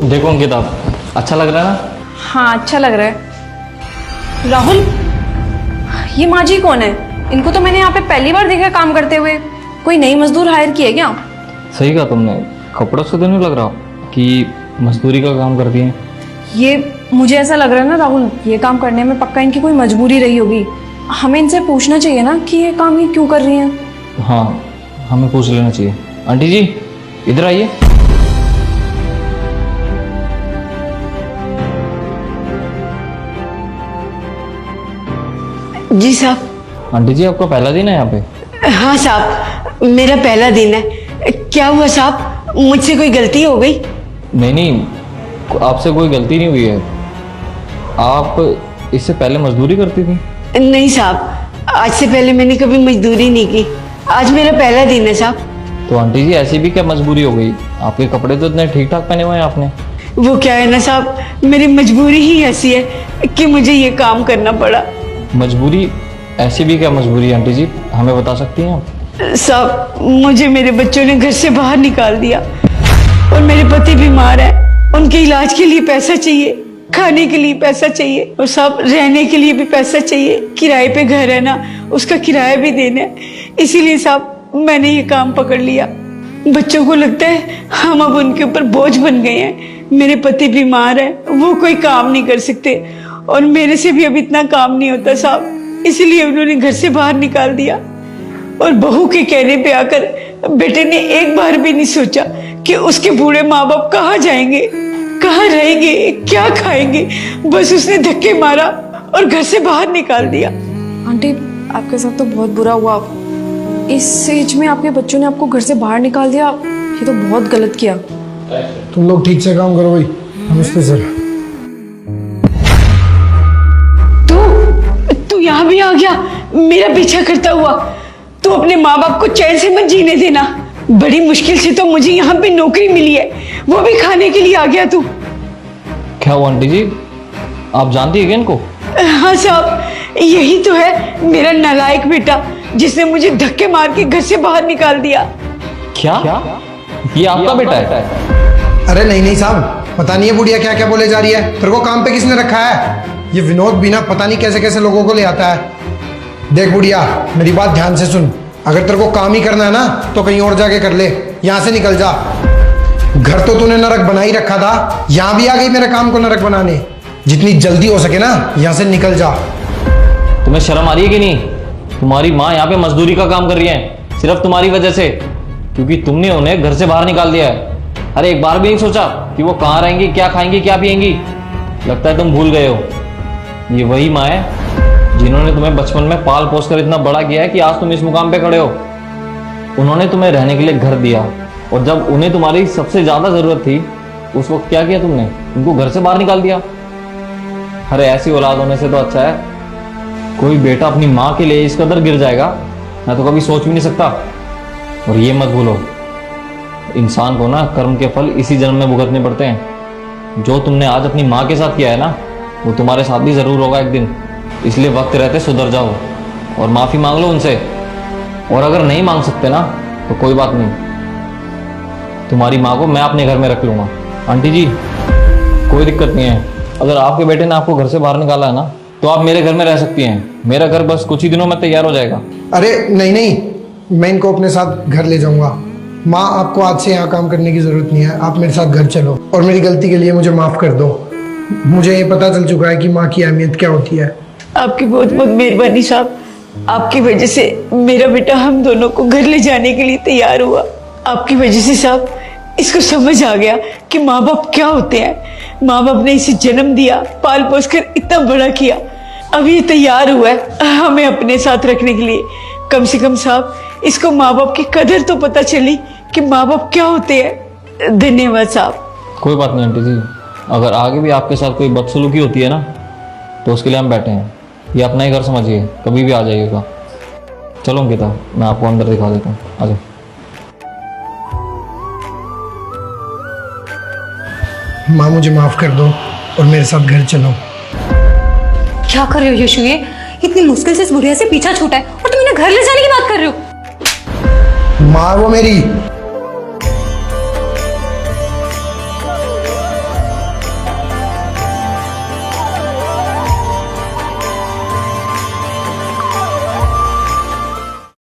देखो अंकिता, अच्छा लग रहा है ना? हाँ अच्छा लग रहा है। राहुल, ये माँ जी कौन है? इनको तो मैंने यहाँ पे पहली बार देखा काम करते हुए। कोई नई मजदूर हायर की है क्या? सही कहा तुमने, कपड़ों से तो नहीं लग रहा कि मजदूरी का काम करती हैं। ये मुझे ऐसा लग रहा है ना राहुल, ये काम करने में पक्का इनकी कोई मजबूरी रही होगी। हमें इनसे पूछना चाहिए ना कि ये काम ये क्यों कर रही हैं। हाँ, हमें पूछ लेना चाहिए। आंटी जी इधर आइए। जी साहब। आंटी जी आपका पहला दिन है यहाँ पे? हाँ साहब, मेरा पहला दिन है। क्या हुआ साहब, मुझसे कोई गलती हो गई? नहीं नहीं, आपसे कोई गलती नहीं हुई है। आप इससे पहले मजदूरी करती थी? नहीं साहब, आज से पहले मैंने कभी मजदूरी नहीं की। आज मेरा पहला दिन है साहब। तो आंटी जी ऐसी भी क्या मजबूरी हो गई? आपके कपड़े तो इतने ठीक ठाक पहने हुए हैं आपने। वो क्या है ना साहब, मेरी मजबूरी ही ऐसी है कि मुझे ये काम करना पड़ा। मजबूरी? ऐसी भी क्या मजबूरी है आंटी जी, हमें बता सकती हैं आप? साहब, मुझे मेरे बच्चों ने घर से बाहर निकाल दिया और मेरे पति बीमार है। उनके इलाज के लिए पैसा चाहिए, खाने के लिए पैसा चाहिए और साहब रहने के लिए भी पैसा चाहिए। किराए पे घर है ना, उसका किराया भी देना है। इसीलिए साहब मैंने ये काम पकड़ लिया। बच्चों को लगता है हम अब उनके ऊपर बोझ बन गए हैं। मेरे पति बीमार है, वो कोई काम नहीं कर सकते और मेरे से भी अब इतना काम नहीं होता साहब। इसीलिए उन्होंने घर से बाहर निकाल दिया और बहू के कहने पे आकर बेटे ने एक बार भी नहीं सोचा कि उसके बूढ़े माँ बाप कहाँ जाएंगे, कहाँ रहेंगे, क्या खाएंगे। बस उसने धक्के मारा और घर से बाहर निकाल दिया। आंटी, आपके साथ तो बहुत बुरा हुआ। इस एज में आपके बच्चों ने आपको घर से बाहर निकाल दिया, ये तो बहुत गलत किया। तुम लोग ठीक से काम करो भाई, हम इस पे सर। तू यहाँ भी आ गया मेरा पीछा करता हुआ। तू अपने माँ बाप को चैन से मत जीने देना। बड़ी मुश्किल से तो मुझे यहाँ पे नौकरी मिली है, वो भी खाने के लिए आ गया तू। क्या हुआ आंटी जी, आप जानती है क्या इनको? हाँ साहब, यही तो है मेरा नालायक बेटा जिसने मुझे धक्के मार के घर से बाहर निकाल दिया। क्या ये आपका बेटा है? अरे नहीं नहीं साहब, पता नहीं है बुढ़िया क्या क्या बोले जा रही है। तेरे को काम पे किसने रखा है? ये विनोद बिना पता नहीं कैसे कैसे लोगों को ले आता है। देख बुढ़िया, मेरी बात ध्यान से सुन। अगर तेरे को काम ही करना है ना तो कहीं और जाके कर ले, यहाँ से निकल जा। घर तो तूने नरक बना ही रखा था, यहाँ भी आ गई मेरे काम को नरक बनाने। जितनी जल्दी हो सके ना यहाँ से निकल जा। तुम्हें शर्म आ रही है कि नहीं? तुम्हारी माँ यहाँ पे मजदूरी का काम कर रही है सिर्फ तुम्हारी वजह से, क्योंकि तुमने उन्हें घर से बाहर निकाल दिया है। अरे एक बार भी नहीं सोचा कि वो कहाँ रहेंगी, क्या खाएंगी, क्या पिएंगी? लगता है तुम भूल गए हो। ये वही माँ है जिन्होंने तुम्हें बचपन में पाल पोस कर इतना बड़ा किया है कि आज तुम इस मुकाम पे खड़े हो। उन्होंने तुम्हें रहने के लिए घर दिया और जब उन्हें तुम्हारी सबसे ज्यादा जरूरत थी उस वक्त क्या किया तुमने? उनको घर से बाहर निकाल दिया। अरे ऐसी औलाद होने से तो अच्छा है कोई बेटा अपनी माँ के लिए इस कदर गिर जाएगा, मैं तो कभी सोच भी नहीं सकता। और ये मत भूलो, इंसान को ना कर्म के फल इसी जन्म में भुगतने पड़ते हैं। जो तुमने आज अपनी माँ के साथ किया है ना, वो तुम्हारे साथ भी जरूर होगा एक दिन। इसलिए वक्त रहते सुधर जाओ और माफी मांग लो उनसे। और अगर नहीं मांग सकते ना तो कोई बात नहीं, तुम्हारी माँ को मैं अपने घर में रख लूंगा। आंटी जी कोई दिक्कत नहीं है, अगर आपके बेटे ने आपको घर से बाहर निकाला है ना तो आप मेरे घर में रह सकती हैं। मेरा घर बस कुछ ही दिनों में तैयार हो जाएगा। अरे नहीं नहीं, मैं इनको अपने साथ घर ले जाऊंगा। माँ, आपको आज से यहाँ काम करने की जरूरत नहीं है, आप मेरे साथ घर चलो और मेरी गलती के लिए मुझे माफ कर दो। मुझे ये पता चल चुका है कि माँ की अहमियत क्या होती है। आपकी बहुत बहुत मेहरबानी साहब। आपकी वजह से मेरा बेटा हम दोनों को घर ले जाने के लिए तैयार हुआ। आपकी वजह से साहब इसको समझ आ गया कि माँ बाप क्या होते हैं। माँ बाप ने इसे जन्म दिया, पाल पोस कर इतना बड़ा किया, अब ये तैयार हुआ है हमें अपने साथ रखने के लिए। कम से कम साहब इसको माँ बाप की कदर तो पता चली कि माँ बाप क्या होते हैं। धन्यवाद साहब। कोई बात नहीं आंटी जी, अगर आगे भी आपके साथ कोई बदसलूकी होती है ना तो उसके लिए हम बैठे हैं। ये अपना ही घर समझिए, कभी भी आ जाइएगा। चलो अंकिता, मैं आपको अंदर दिखा देता हूँ, आ जाओ। माँ मुझे माफ कर दो और मेरे साथ घर चलो। क्या कर रहे हो यशु? ये इतनी मुश्किल से इस बुढ़िया से पीछा छूटा है और तुम इन्हें घर ले जाने की बात कर रहे हो? माँ वो मेरी